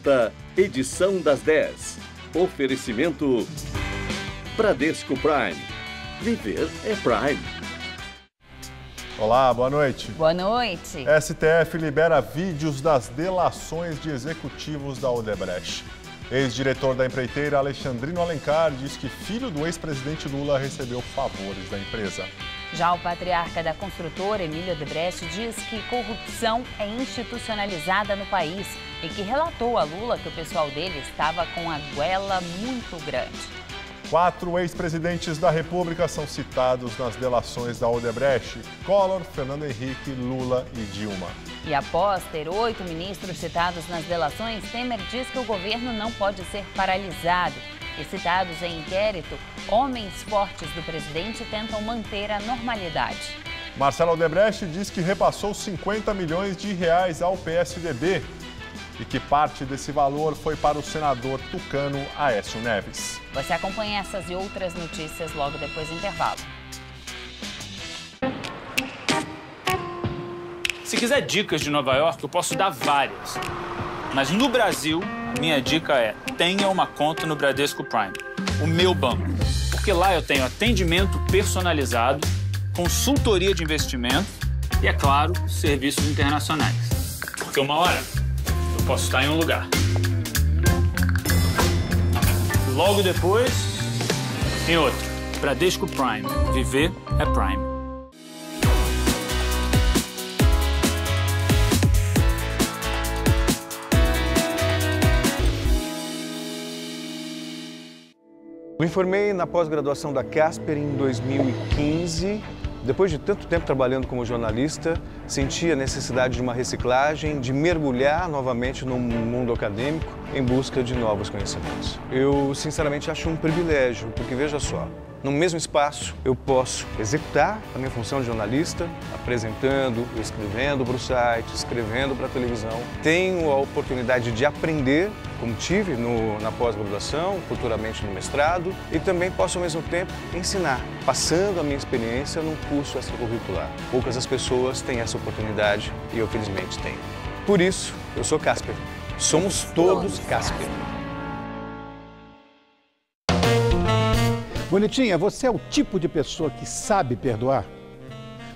apresenta Edição das 10. Oferecimento Bradesco Prime. Viver é Prime. Olá, boa noite. Boa noite. STF libera vídeos das delações de executivos da Odebrecht. Ex-diretor da empreiteira Alexandrino Alencar diz que filho do ex-presidente Lula recebeu favores da empresa. Já o patriarca da construtora, Emílio Odebrecht, diz que corrupção é institucionalizada no país e que relatou a Lula que o pessoal dele estava com a goela muito grande. 4 ex-presidentes da República são citados nas delações da Odebrecht: Collor, Fernando Henrique, Lula e Dilma. E após ter 8 ministros citados nas delações, Temer diz que o governo não pode ser paralisado. E citados em inquérito, homens fortes do presidente tentam manter a normalidade. Marcelo Odebrecht diz que repassou 50 milhões de reais ao PSDB e que parte desse valor foi para o senador tucano Aécio Neves. Você acompanha essas e outras notícias logo depois do intervalo. Se quiser dicas de Nova York, eu posso dar várias. Mas no Brasil, a minha dica é: tenha uma conta no Bradesco Prime, o meu banco. Porque lá eu tenho atendimento personalizado, consultoria de investimento e, é claro, serviços internacionais. Porque uma hora eu posso estar em um lugar. Logo depois, em outro. Bradesco Prime. Viver é Prime. Me formei na pós-graduação da Casper em 2015. Depois de tanto tempo trabalhando como jornalista, senti a necessidade de uma reciclagem, de mergulhar novamente no mundo acadêmico em busca de novos conhecimentos. Eu, sinceramente, acho um privilégio, porque veja só, no mesmo espaço eu posso executar a minha função de jornalista, apresentando, escrevendo para o site, escrevendo para a televisão. Tenho a oportunidade de aprender, como tive na pós-graduação, futuramente no mestrado, e também posso, ao mesmo tempo, ensinar, passando a minha experiência num curso extracurricular. Poucas as pessoas têm essa oportunidade e eu, felizmente, tenho. Por isso, eu sou Casper. Somos todos Casper. Bonitinha, você é o tipo de pessoa que sabe perdoar?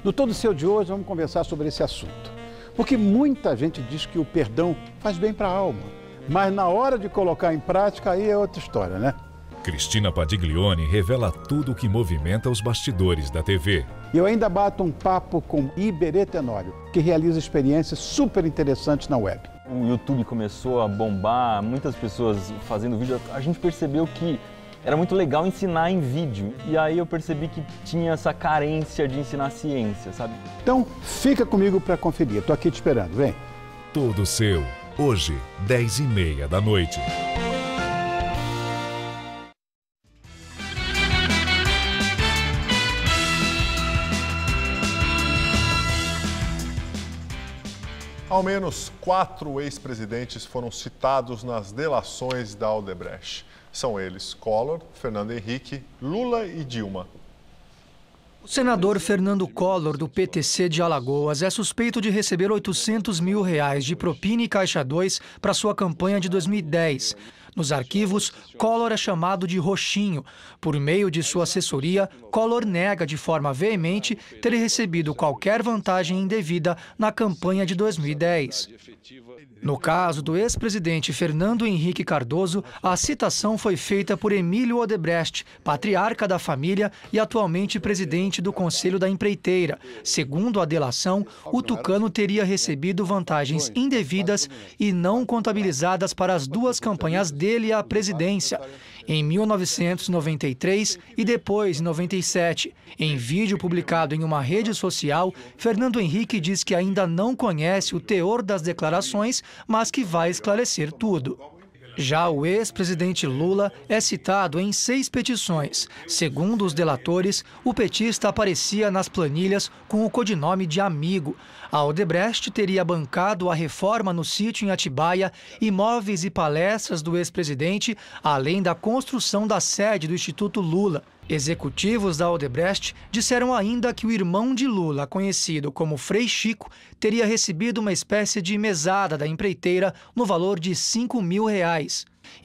No Todo Seu de hoje, vamos conversar sobre esse assunto. Porque muita gente diz que o perdão faz bem para a alma. Mas na hora de colocar em prática, aí é outra história, né? Cristina Padiglione revela tudo o que movimenta os bastidores da TV. E eu ainda bato um papo com Iberê Tenório, que realiza experiências super interessantes na web. O YouTube começou a bombar, muitas pessoas fazendo vídeo. A gente percebeu que era muito legal ensinar em vídeo. E aí eu percebi que tinha essa carência de ensinar ciência, sabe? Então, fica comigo para conferir. Eu tô aqui te esperando, vem. Todo Seu, hoje, 10h30 da noite. Ao menos 4 ex-presidentes foram citados nas delações da Odebrecht. São eles Collor, Fernando Henrique, Lula e Dilma. O senador Fernando Collor, do PTC de Alagoas, é suspeito de receber R$800 mil de propina e caixa 2 para sua campanha de 2010. Nos arquivos, Collor é chamado de Roxinho. Por meio de sua assessoria, Collor nega de forma veemente ter recebido qualquer vantagem indevida na campanha de 2010. No caso do ex-presidente Fernando Henrique Cardoso, a citação foi feita por Emílio Odebrecht, patriarca da família e atualmente presidente do Conselho da Empreiteira. Segundo a delação, o tucano teria recebido vantagens indevidas e não contabilizadas para as duas campanhas dele à presidência, em 1993 e depois em 97. Em vídeo publicado em uma rede social, Fernando Henrique diz que ainda não conhece o teor das declarações, mas que vai esclarecer tudo. Já o ex-presidente Lula é citado em 6 petições. Segundo os delatores, o petista aparecia nas planilhas com o codinome de Amigo. A Odebrecht teria bancado a reforma no sítio em Atibaia, imóveis e palestras do ex-presidente, além da construção da sede do Instituto Lula. Executivos da Odebrecht disseram ainda que o irmão de Lula, conhecido como Frei Chico, teria recebido uma espécie de mesada da empreiteira no valor de R$5 mil.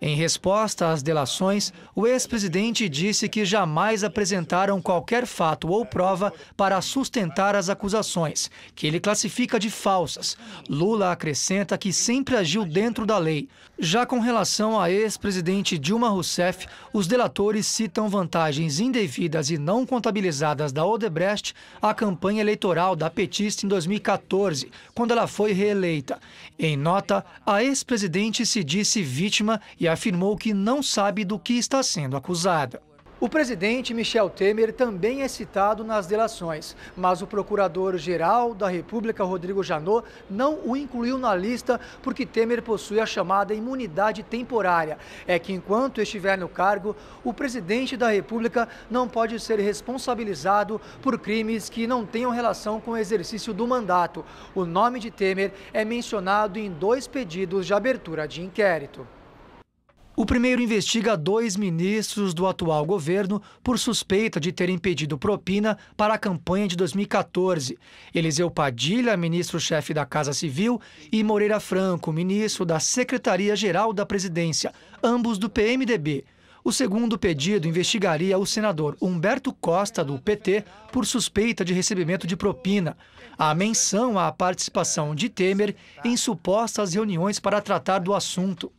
Em resposta às delações, o ex-presidente disse que jamais apresentaram qualquer fato ou prova para sustentar as acusações, que ele classifica de falsas. Lula acrescenta que sempre agiu dentro da lei. Já com relação à ex-presidente Dilma Rousseff, os delatores citam vantagens indevidas e não contabilizadas da Odebrecht à campanha eleitoral da petista em 2014, quando ela foi reeleita. Em nota, a ex-presidente se disse vítima e afirmou que não sabe do que está sendo acusada. O presidente Michel Temer também é citado nas delações, mas o procurador-geral da República, Rodrigo Janot, não o incluiu na lista porque Temer possui a chamada imunidade temporária. É que enquanto estiver no cargo, o presidente da República não pode ser responsabilizado por crimes que não tenham relação com o exercício do mandato. O nome de Temer é mencionado em 2 pedidos de abertura de inquérito. O primeiro investiga 2 ministros do atual governo por suspeita de terem pedido propina para a campanha de 2014. Eliseu Padilha, ministro-chefe da Casa Civil, e Moreira Franco, ministro da Secretaria-Geral da Presidência, ambos do PMDB. O segundo pedido investigaria o senador Humberto Costa, do PT, por suspeita de recebimento de propina. Há menção à participação de Temer em supostas reuniões para tratar do assunto.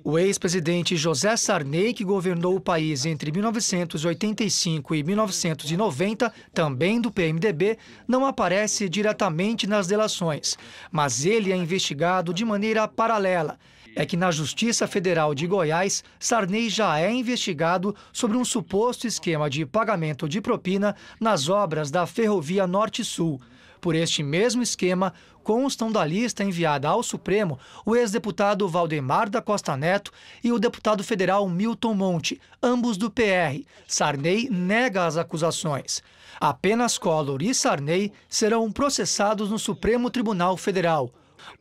O ex-presidente José Sarney, que governou o país entre 1985 e 1990, também do PMDB, não aparece diretamente nas delações, mas ele é investigado de maneira paralela. É que na Justiça Federal de Goiás, Sarney já é investigado sobre um suposto esquema de pagamento de propina nas obras da Ferrovia Norte-Sul. Por este mesmo esquema, constam da lista enviada ao Supremo o ex-deputado Valdemar da Costa Neto e o deputado federal Milton Monte, ambos do PR. Sarney nega as acusações. Apenas Collor e Sarney serão processados no Supremo Tribunal Federal.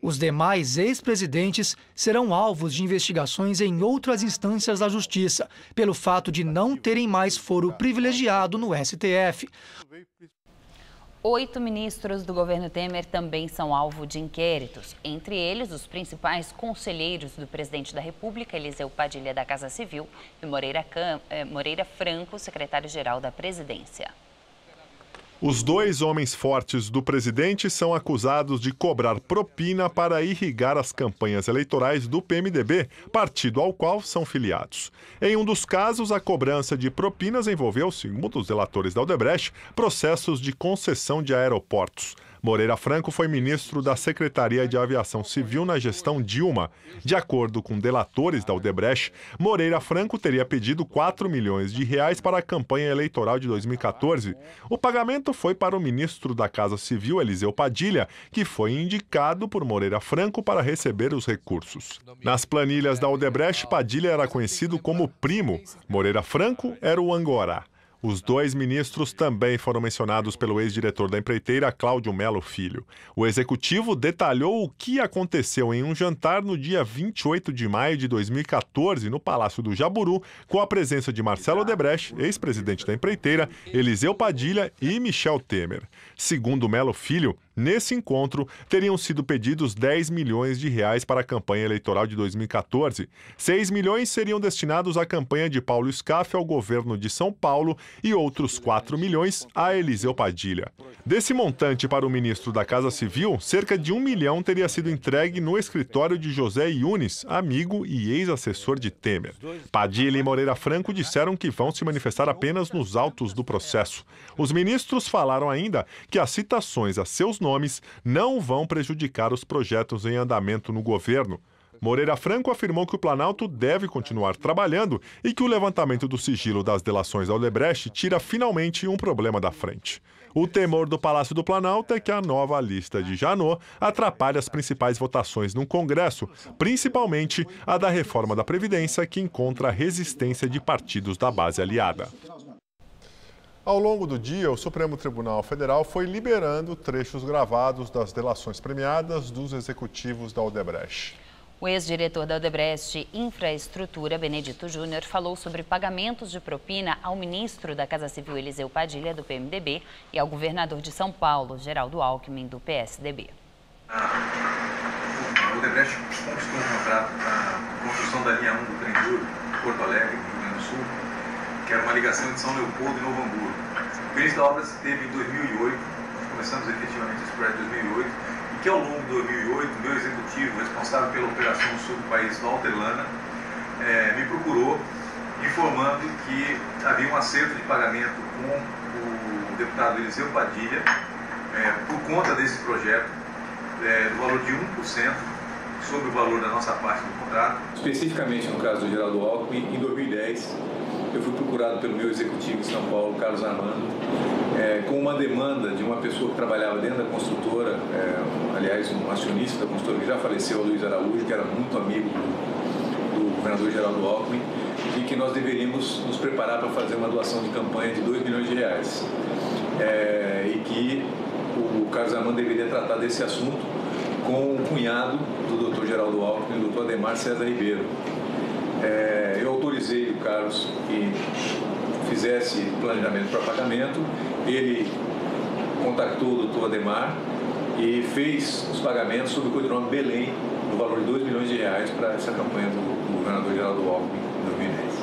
Os demais ex-presidentes serão alvos de investigações em outras instâncias da Justiça, pelo fato de não terem mais foro privilegiado no STF. 8 ministros do governo Temer também são alvo de inquéritos. Entre eles, os principais conselheiros do presidente da República, Eliseu Padilha, da Casa Civil, e Moreira Franco, secretário-geral da Presidência. Os 2 homens fortes do presidente são acusados de cobrar propina para irrigar as campanhas eleitorais do PMDB, partido ao qual são filiados. Em um dos casos, a cobrança de propinas envolveu, segundo os delatores da Odebrecht, processos de concessão de aeroportos. Moreira Franco foi ministro da Secretaria de Aviação Civil na gestão Dilma. De acordo com delatores da Odebrecht, Moreira Franco teria pedido R$4 milhões para a campanha eleitoral de 2014. O pagamento foi para o ministro da Casa Civil, Eliseu Padilha, que foi indicado por Moreira Franco para receber os recursos. Nas planilhas da Odebrecht, Padilha era conhecido como Primo. Moreira Franco era o Angorá. Os 2 ministros também foram mencionados pelo ex-diretor da empreiteira, Cláudio Melo Filho. O executivo detalhou o que aconteceu em um jantar no dia 28 de maio de 2014, no Palácio do Jaburu, com a presença de Marcelo Odebrecht, ex-presidente da empreiteira, Eliseu Padilha e Michel Temer. Segundo Melo Filho, nesse encontro, teriam sido pedidos R$10 milhões para a campanha eleitoral de 2014. 6 milhões seriam destinados à campanha de Paulo Scaff ao governo de São Paulo e outros 4 milhões a Eliseu Padilha. Desse montante para o ministro da Casa Civil, cerca de 1 milhão teria sido entregue no escritório de José Yunes, amigo e ex-assessor de Temer. Padilha e Moreira Franco disseram que vão se manifestar apenas nos autos do processo. Os ministros falaram ainda que as citações a seus nomes não vão prejudicar os projetos em andamento no governo. Moreira Franco afirmou que o Planalto deve continuar trabalhando e que o levantamento do sigilo das delações da Odebrecht tira finalmente um problema da frente. O temor do Palácio do Planalto é que a nova lista de Janot atrapalhe as principais votações no Congresso, principalmente a da reforma da Previdência, que encontra resistência de partidos da base aliada. Ao longo do dia, o Supremo Tribunal Federal foi liberando trechos gravados das delações premiadas dos executivos da Odebrecht. O ex-diretor da Odebrecht Infraestrutura, Benedito Júnior, falou sobre pagamentos de propina ao ministro da Casa Civil, Eliseu Padilha, do PMDB, e ao governador de São Paulo, Geraldo Alckmin, do PSDB. A Odebrecht conquistou um contrato para a construção da linha 1 do trem de ouro, Porto Alegre, Rio Grande do Sul, que era uma ligação de São Leopoldo e Novo Hamburgo. O início da obra se teve em 2008, começamos efetivamente esse projeto em 2008, e que ao longo de 2008, o meu executivo, responsável pela operação no sul do país, Walter Lana, me procurou informando que havia um acerto de pagamento com o deputado Eliseu Padilha, por conta desse projeto, do valor de 1% sobre o valor da nossa parte do contrato. Especificamente no caso do Geraldo Alckmin, em 2010, eu fui procurado pelo meu executivo em São Paulo, Carlos Armando, com uma demanda de uma pessoa que trabalhava dentro da construtora, aliás, um acionista da construtora que já faleceu, Luiz Araújo, que era muito amigo do governador Geraldo Alckmin, e que nós deveríamos nos preparar para fazer uma doação de campanha de R$2 milhões. E que o Carlos Armando deveria tratar desse assunto com o cunhado do Dr. Geraldo Alckmin, o Dr. Ademar César Ribeiro. Eu autorizei o Carlos que fizesse planejamento para pagamento, ele contactou o Dr. Ademar e fez os pagamentos sob o codinome Belém, no valor de R$2 milhões para essa campanha do governador Geraldo Alckmin em 2010.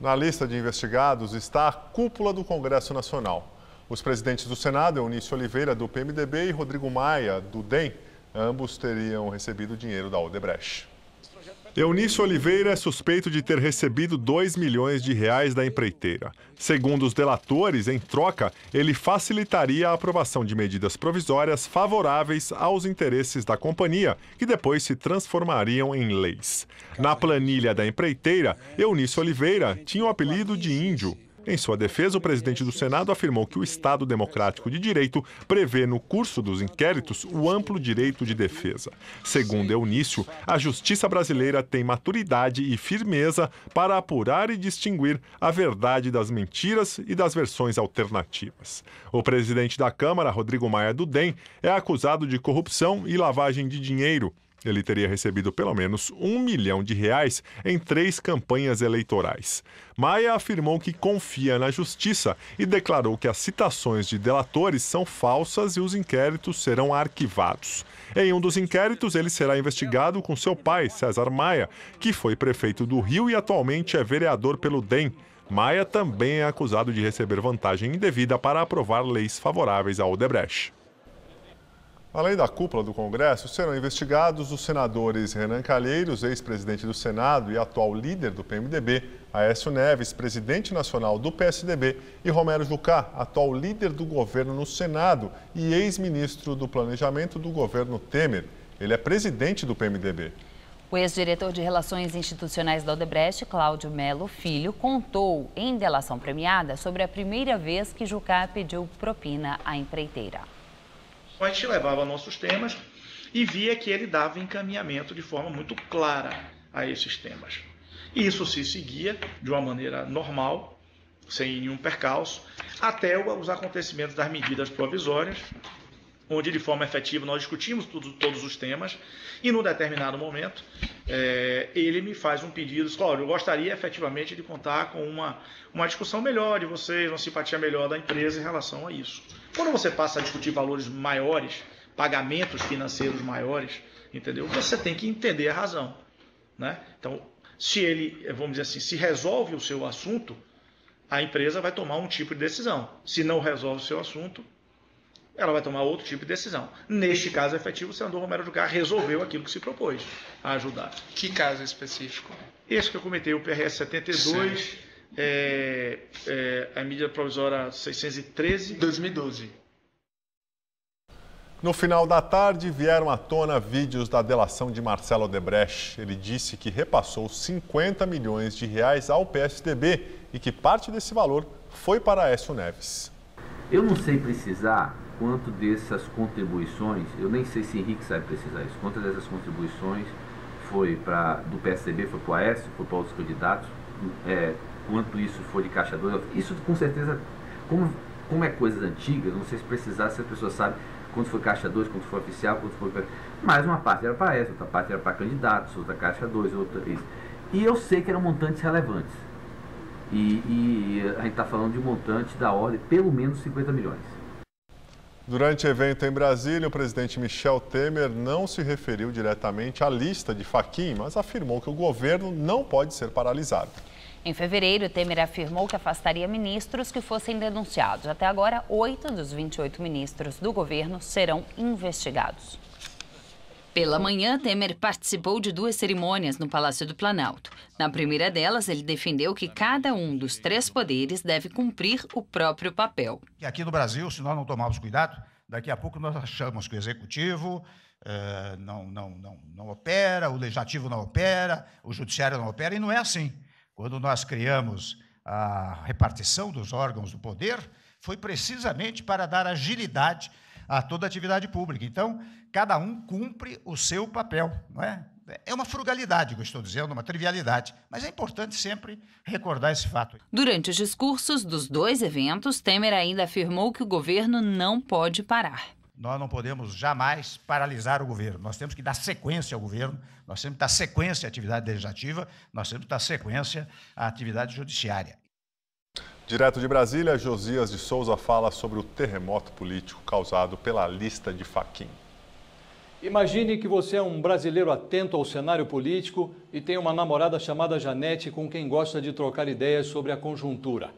Na lista de investigados está a cúpula do Congresso Nacional. Os presidentes do Senado, Eunício Oliveira, do PMDB, e Rodrigo Maia, do DEM, ambos teriam recebido dinheiro da Odebrecht. Eunício Oliveira é suspeito de ter recebido R$2 milhões da empreiteira. Segundo os delatores, em troca, ele facilitaria a aprovação de medidas provisórias favoráveis aos interesses da companhia, que depois se transformariam em leis. Na planilha da empreiteira, Eunício Oliveira tinha o apelido de Índio. Em sua defesa, o presidente do Senado afirmou que o Estado Democrático de Direito prevê no curso dos inquéritos o amplo direito de defesa. Segundo Eunício, a justiça brasileira tem maturidade e firmeza para apurar e distinguir a verdade das mentiras e das versões alternativas. O presidente da Câmara, Rodrigo Maia, do DEM, é acusado de corrupção e lavagem de dinheiro. Ele teria recebido pelo menos R$1 milhão em 3 campanhas eleitorais. Maia afirmou que confia na justiça e declarou que as citações de delatores são falsas e os inquéritos serão arquivados. Em um dos inquéritos, ele será investigado com seu pai, César Maia, que foi prefeito do Rio e atualmente é vereador pelo DEM. Maia também é acusado de receber vantagem indevida para aprovar leis favoráveis à Odebrecht. Além da cúpula do Congresso, serão investigados os senadores Renan Calheiros, ex-presidente do Senado e atual líder do PMDB, Aécio Neves, presidente nacional do PSDB, e Romero Jucá, atual líder do governo no Senado e ex-ministro do Planejamento do governo Temer. Ele é presidente do PMDB. O ex-diretor de Relações Institucionais da Odebrecht, Cláudio Melo Filho, contou em delação premiada sobre a primeira vez que Jucá pediu propina à empreiteira. A gente levava nossos temas e via que ele dava encaminhamento de forma muito clara a esses temas. E isso se seguia de uma maneira normal, sem nenhum percalço, até os acontecimentos das medidas provisórias, onde de forma efetiva nós discutimos todos os temas e num determinado momento ele me faz um pedido, Cláudio, eu gostaria efetivamente de contar com uma discussão melhor de vocês, uma simpatia melhor da empresa em relação a isso. Quando você passa a discutir valores maiores, pagamentos financeiros maiores, entendeu? Você tem que entender a razão, né? Então, se ele, vamos dizer assim, se resolve o seu assunto, a empresa vai tomar um tipo de decisão. Se não resolve o seu assunto, ela vai tomar outro tipo de decisão. Neste caso efetivo, o senador Romero Jucá resolveu aquilo que se propôs a ajudar. Que caso específico? Esse que eu comentei, o PRS 72, a medida provisória 613... 2012. No final da tarde, vieram à tona vídeos da delação de Marcelo Odebrecht. Ele disse que repassou R$50 milhões ao PSDB e que parte desse valor foi para Aécio Neves. Eu não sei precisar quanto dessas contribuições, eu nem sei se Henrique sabe precisar isso, quanto dessas contribuições foi do PSDB, foi para o Aécio, foi para outros candidatos, quanto isso foi de Caixa 2, isso com certeza, como é coisas antigas, não sei se precisar, se a pessoa sabe, quanto foi caixa 2, quanto foi oficial, quanto foi... Mas uma parte era para essa, outra parte era para candidatos, outra caixa 2, outra isso. E eu sei que eram montantes relevantes. E a gente está falando de montantes da ordem pelo menos 50 milhões. Durante o evento em Brasília, o presidente Michel Temer não se referiu diretamente à lista de Fachin, mas afirmou que o governo não pode ser paralisado. Em fevereiro, Temer afirmou que afastaria ministros que fossem denunciados. Até agora, 8 dos 28 ministros do governo serão investigados. Pela manhã, Temer participou de 2 cerimônias no Palácio do Planalto. Na primeira delas, ele defendeu que cada um dos 3 poderes deve cumprir o próprio papel. E aqui no Brasil, se nós não tomarmos cuidado, daqui a pouco nós achamos que o Executivo não opera, o Legislativo não opera, o Judiciário não opera, e não é assim. Quando nós criamos a repartição dos órgãos do poder, foi precisamente para dar agilidade a toda a atividade pública. Então, cada um cumpre o seu papel, não é? É uma frugalidade que eu estou dizendo, uma trivialidade, mas é importante sempre recordar esse fato. Durante os discursos dos 2 eventos, Temer ainda afirmou que o governo não pode parar. Nós não podemos jamais paralisar o governo, nós temos que dar sequência ao governo, nós temos que dar sequência à atividade legislativa, nós temos que dar sequência à atividade judiciária. Direto de Brasília, Josias de Souza fala sobre o terremoto político causado pela lista de Fachin. Imagine que você é um brasileiro atento ao cenário político e tem uma namorada chamada Janete com quem gosta de trocar ideias sobre a conjuntura.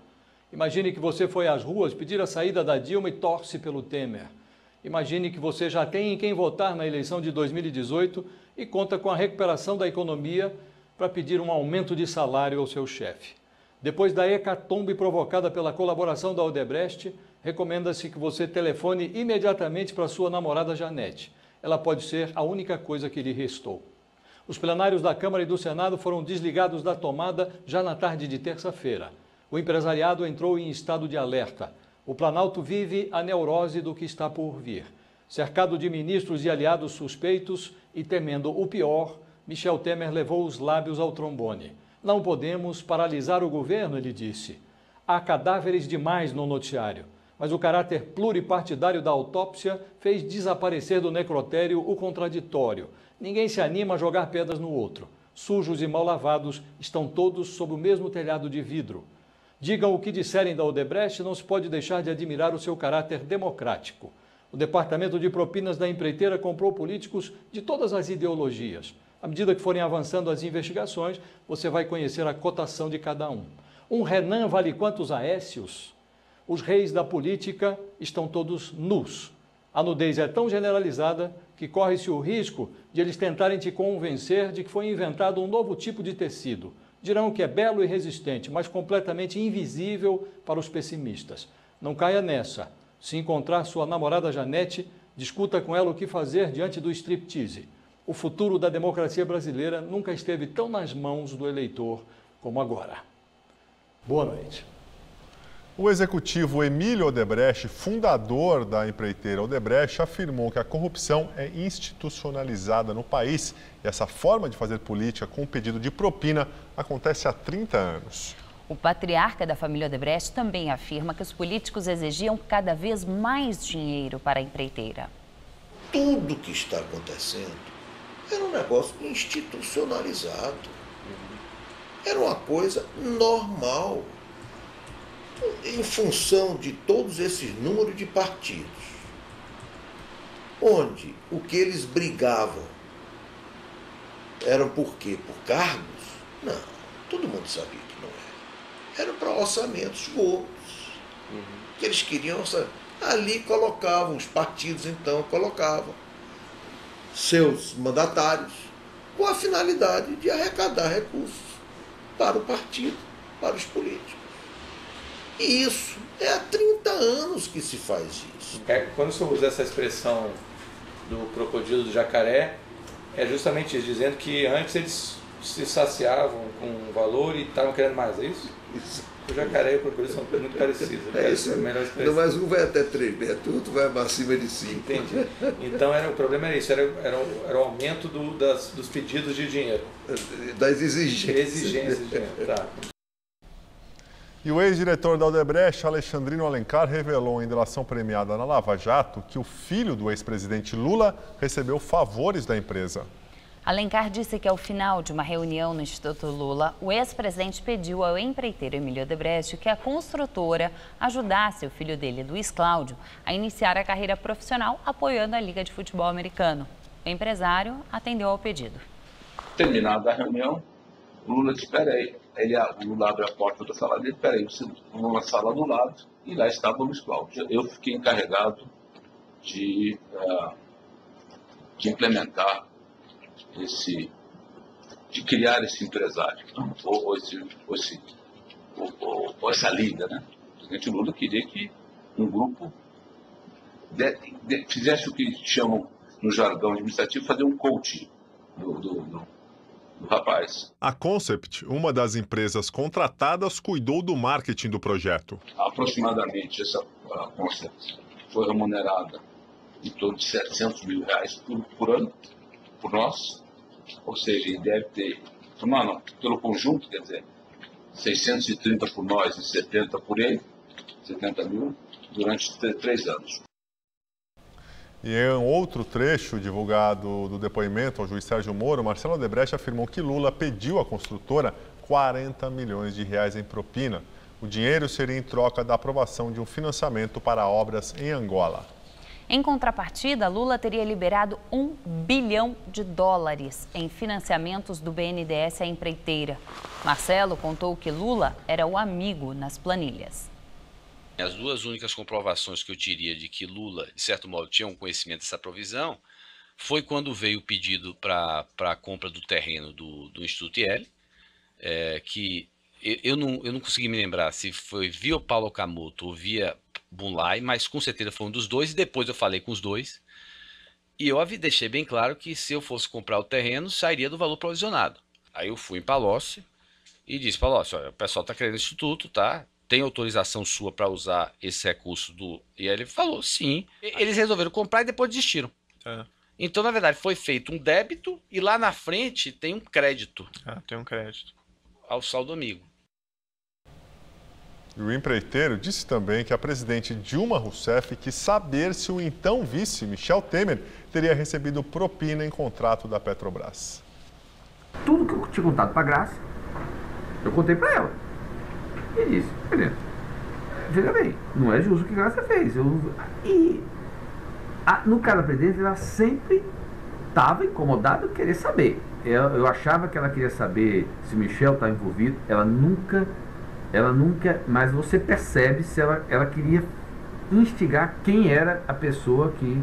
Imagine que você foi às ruas pedir a saída da Dilma e torce pelo Temer. Imagine que você já tem em quem votar na eleição de 2018 e conta com a recuperação da economia para pedir um aumento de salário ao seu chefe. Depois da hecatombe provocada pela colaboração da Odebrecht, recomenda-se que você telefone imediatamente para sua namorada Janete. Ela pode ser a única coisa que lhe restou. Os plenários da Câmara e do Senado foram desligados da tomada já na tarde de terça-feira. O empresariado entrou em estado de alerta. O Planalto vive a neurose do que está por vir. Cercado de ministros e aliados suspeitos e temendo o pior, Michel Temer levou os lábios ao trombone. Não podemos paralisar o governo, ele disse. Há cadáveres demais no noticiário, mas o caráter pluripartidário da autópsia fez desaparecer do necrotério o contraditório. Ninguém se anima a jogar pedras no outro. Sujos e mal lavados estão todos sob o mesmo telhado de vidro. Digam o que disserem da Odebrecht, não se pode deixar de admirar o seu caráter democrático. O Departamento de Propinas da empreiteira comprou políticos de todas as ideologias. À medida que forem avançando as investigações, você vai conhecer a cotação de cada um. Um Renan vale quantos Aécios? Os reis da política estão todos nus. A nudez é tão generalizada que corre-se o risco de eles tentarem te convencer de que foi inventado um novo tipo de tecido. Dirão que é belo e resistente, mas completamente invisível para os pessimistas. Não caia nessa. Se encontrar sua namorada Janete, discuta com ela o que fazer diante do striptease. O futuro da democracia brasileira nunca esteve tão nas mãos do eleitor como agora. Boa noite. O executivo Emílio Odebrecht, fundador da empreiteira Odebrecht, afirmou que a corrupção é institucionalizada no país e essa forma de fazer política com pedido de propina acontece há 30 anos. O patriarca da família Odebrecht também afirma que os políticos exigiam cada vez mais dinheiro para a empreiteira. Tudo que está acontecendo era um negócio institucionalizado. Era uma coisa normal. Em função de todos esses números de partidos, onde o que eles brigavam eram por quê? Por cargos? Não, todo mundo sabia que não era. Era para orçamentos gordos. Que eles queriam, ali colocavam, os partidos então colocavam seus mandatários com a finalidade de arrecadar recursos para o partido, para os políticos. E isso é há 30 anos que se faz isso. Quando o senhor usa essa expressão do crocodilo do jacaré, é justamente isso, dizendo que antes eles se saciavam com um valor e estavam querendo mais, é isso? Isso. O jacaré e o crocodilo são muito parecidos. É isso. Não, mas um vai até 3 metros, outro vai acima de 5. Entendi. Então o problema era isso, era o aumento dos pedidos de dinheiro. Das exigências. Exigências de dinheiro, tá. E o ex-diretor da Odebrecht, Alexandrino Alencar, revelou em delação premiada na Lava Jato que o filho do ex-presidente Lula recebeu favores da empresa. Alencar disse que ao final de uma reunião no Instituto Lula, o ex-presidente pediu ao empreiteiro Emílio Odebrecht que a construtora ajudasse o filho dele, Luiz Cláudio, a iniciar a carreira profissional apoiando a Liga de Futebol Americano. O empresário atendeu ao pedido. Terminada a reunião, o Lula disse, espera aí. O Lula abre a porta da sala dele, peraí, você vamos na sala do lado, e lá estava o Luiz Cláudio. Eu fiquei encarregado de implementar de criar esse empresário, ou essa liga, né? O presidente Lula queria que um grupo fizesse o que chamam no jargão administrativo, fazer um coaching do rapaz. A Concept, uma das empresas contratadas, cuidou do marketing do projeto. Aproximadamente essa Concept foi remunerada em torno de R$700 mil por ano, por nós, ou seja, ele deve ter, pelo conjunto, quer dizer, 630 por nós e 70 por ele, 70 mil, durante 3 anos. E em outro trecho divulgado do depoimento ao juiz Sérgio Moro, Marcelo Odebrecht afirmou que Lula pediu à construtora 40 milhões de reais em propina. O dinheiro seria em troca da aprovação de um financiamento para obras em Angola. Em contrapartida, Lula teria liberado US$ 1 bilhão em financiamentos do BNDES à empreiteira. Marcelo contou que Lula era o amigo nas planilhas. As duas únicas comprovações que eu diria de que Lula, de certo modo, tinha um conhecimento dessa provisão foi quando veio o pedido para a compra do terreno do Instituto IEL, que eu não consegui me lembrar se foi via Paulo Okamoto ou via Bunlai, mas com certeza foi um dos dois, e depois eu falei com os dois. E eu deixei bem claro que se eu fosse comprar o terreno, sairia do valor provisionado. Aí eu fui em Palocci e disse, Palocci, olha, o pessoal está querendo o Instituto, tá? Tem autorização sua para usar esse recurso do... E aí ele falou, sim. Eles resolveram comprar e depois desistiram. Então, na verdade, foi feito um débito e lá na frente tem um crédito. Tem um crédito. Ao saldo amigo. E o empreiteiro disse também que a presidente Dilma Rousseff quis saber se o então vice Michel Temer teria recebido propina em contrato da Petrobras. Tudo que eu tinha contado para a Graça, eu contei para ela. E disse, veja bem, não é justo o que a Graça fez. No caso da presidente, ela sempre estava incomodada de querer saber. Eu achava que ela queria saber se Michel está envolvido. Ela nunca, mas você percebe se ela queria instigar quem era a pessoa que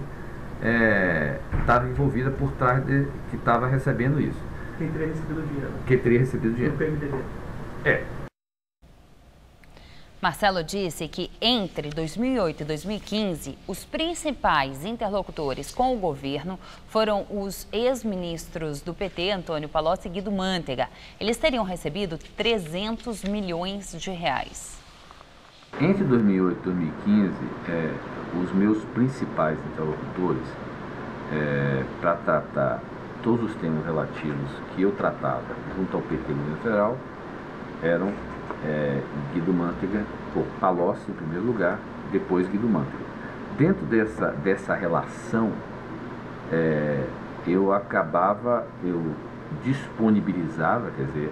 estava envolvida por trás que estava recebendo isso. Quem teria recebido o dinheiro. Quem teria recebido o dinheiro. No PMDB. Marcelo disse que entre 2008 e 2015, os principais interlocutores com o governo foram os ex-ministros do PT, Antônio Palocci e Guido Mantega. Eles teriam recebido 300 milhões de reais. Entre 2008 e 2015, os meus principais interlocutores, para tratar todos os temas relativos que eu tratava junto ao PT no governo federal, eram Guido Mantega, Palocci em primeiro lugar, depois Guido Mantega. Dentro dessa relação, eu disponibilizava, quer dizer,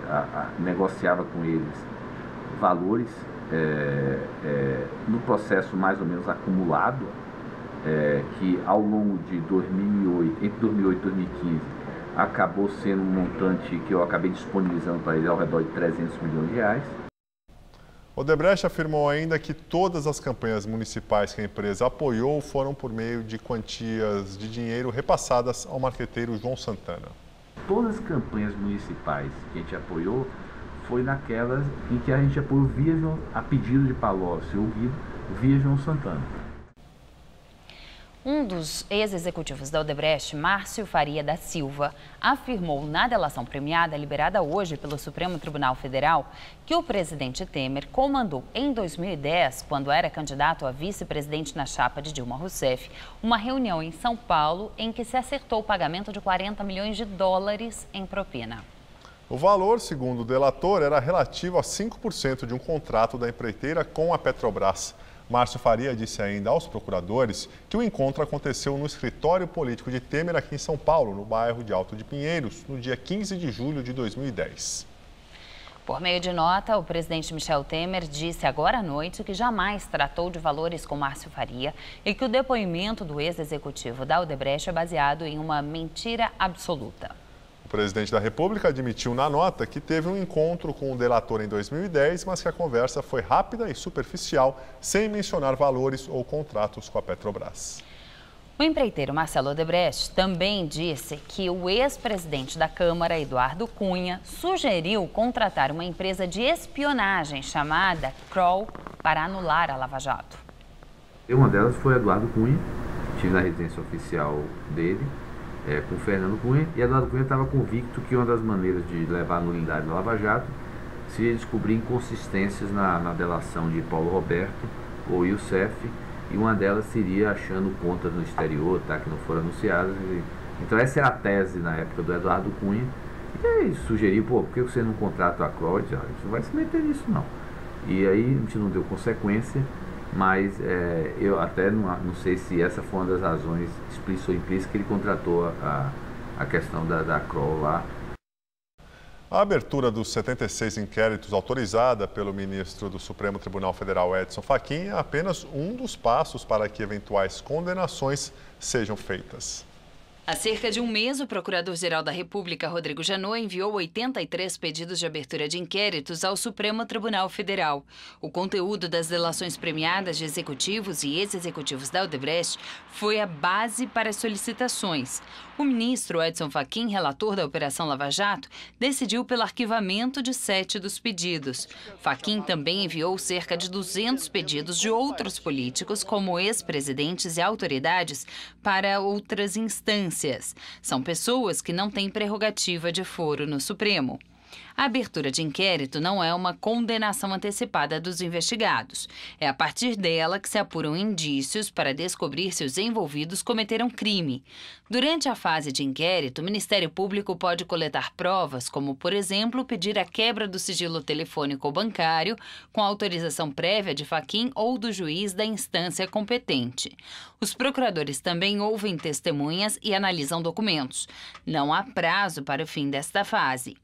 negociava com eles valores no processo mais ou menos acumulado, que ao longo de 2008, entre 2008 e 2015, acabou sendo um montante que eu acabei disponibilizando para eles ao redor de 300 milhões de reais. Odebrecht afirmou ainda que todas as campanhas municipais que a empresa apoiou foram por meio de quantias de dinheiro repassadas ao marqueteiro João Santana. Todas as campanhas municipais que a gente apoiou foi naquelas em que a gente apoiou a pedido de Palocci ou Guido, via João Santana. Um dos ex-executivos da Odebrecht, Márcio Faria da Silva, afirmou na delação premiada liberada hoje pelo Supremo Tribunal Federal que o presidente Temer comandou em 2010, quando era candidato a vice-presidente na chapa de Dilma Rousseff, uma reunião em São Paulo em que se acertou o pagamento de US$ 40 milhões em propina. O valor, segundo o delator, era relativo a 5% de um contrato da empreiteira com a Petrobras. Márcio Faria disse ainda aos procuradores que o encontro aconteceu no escritório político de Temer aqui em São Paulo, no bairro de Alto de Pinheiros, no dia 15 de julho de 2010. Por meio de nota, o presidente Michel Temer disse agora à noite que jamais tratou de valores com Márcio Faria e que o depoimento do ex-executivo da Odebrecht é baseado em uma mentira absoluta. O presidente da República admitiu na nota que teve um encontro com o delator em 2010, mas que a conversa foi rápida e superficial, sem mencionar valores ou contratos com a Petrobras. O empreiteiro Marcelo Odebrecht também disse que o ex-presidente da Câmara, Eduardo Cunha, sugeriu contratar uma empresa de espionagem chamada Kroll para anular a Lava Jato. Uma delas foi Eduardo Cunha, estive na residência oficial dele, com o Fernando Cunha, e Eduardo Cunha estava convicto que uma das maneiras de levar a nulidade da Lava Jato seria descobrir inconsistências na delação de Paulo Roberto ou Youssef, e uma delas seria achando contas no exterior, tá, que não foram anunciadas. Então essa era a tese na época do Eduardo Cunha, e aí sugeriu, por que você não contrata a Kroll? Você não vai se meter nisso não. E aí a gente não deu consequência, mas eu até não sei se essa foi uma das razões explícita ou implícita que ele contratou a questão da Kroll lá. A abertura dos 76 inquéritos autorizada pelo ministro do Supremo Tribunal Federal, Edson Fachin, é apenas um dos passos para que eventuais condenações sejam feitas. Há cerca de um mês, o Procurador-Geral da República, Rodrigo Janot, enviou 83 pedidos de abertura de inquéritos ao Supremo Tribunal Federal. O conteúdo das delações premiadas de executivos e ex-executivos da Odebrecht foi a base para as solicitações. O ministro Edson Fachin, relator da Operação Lava Jato, decidiu pelo arquivamento de 7 dos pedidos. Fachin também enviou cerca de 200 pedidos de outros políticos, como ex-presidentes e autoridades, para outras instâncias. São pessoas que não têm prerrogativa de foro no Supremo. A abertura de inquérito não é uma condenação antecipada dos investigados. É a partir dela que se apuram indícios para descobrir se os envolvidos cometeram crime. Durante a fase de inquérito, o Ministério Público pode coletar provas, como, por exemplo, pedir a quebra do sigilo telefônico ou bancário, com autorização prévia de Fachin ou do juiz da instância competente. Os procuradores também ouvem testemunhas e analisam documentos. Não há prazo para o fim desta fase.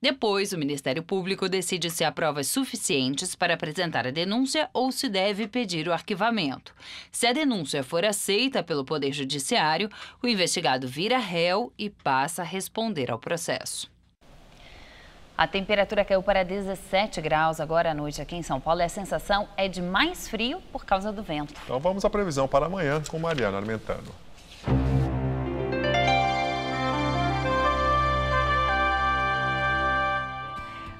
Depois, o Ministério Público decide se há provas suficientes para apresentar a denúncia ou se deve pedir o arquivamento. Se a denúncia for aceita pelo Poder Judiciário, o investigado vira réu e passa a responder ao processo. A temperatura caiu para 17 graus agora à noite aqui em São Paulo e a sensação é de mais frio por causa do vento. Então vamos à previsão para amanhã com Mariana Armentano.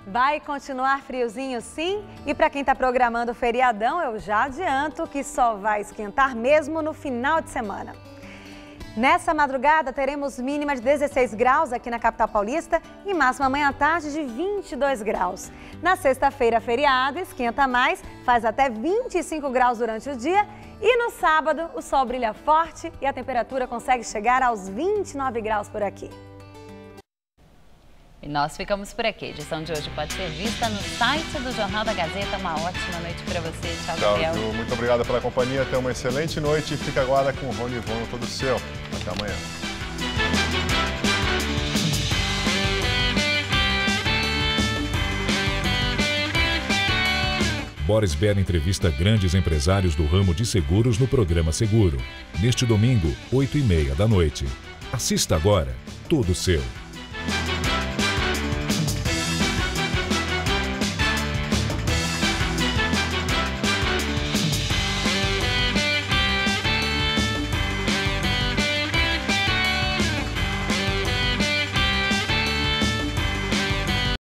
Vai continuar friozinho sim, e para quem está programando o feriadão, eu já adianto que só vai esquentar mesmo no final de semana. Nessa madrugada teremos mínima de 16 graus aqui na capital paulista e máxima amanhã à tarde de 22 graus. Na sexta-feira, feriado, esquenta mais, faz até 25 graus durante o dia e no sábado o sol brilha forte e a temperatura consegue chegar aos 29 graus por aqui. E nós ficamos por aqui. A edição de hoje pode ser vista no site do Jornal da Gazeta. Uma ótima noite para você. Tchau, Gabriel. Ju. Muito obrigado pela companhia. Tenha uma excelente noite. Fica agora com o Rony Vono, todo seu. Até amanhã. Boris Bell entrevista grandes empresários do ramo de seguros no programa Seguro. Neste domingo, 20h30 da noite. Assista agora. Todo seu.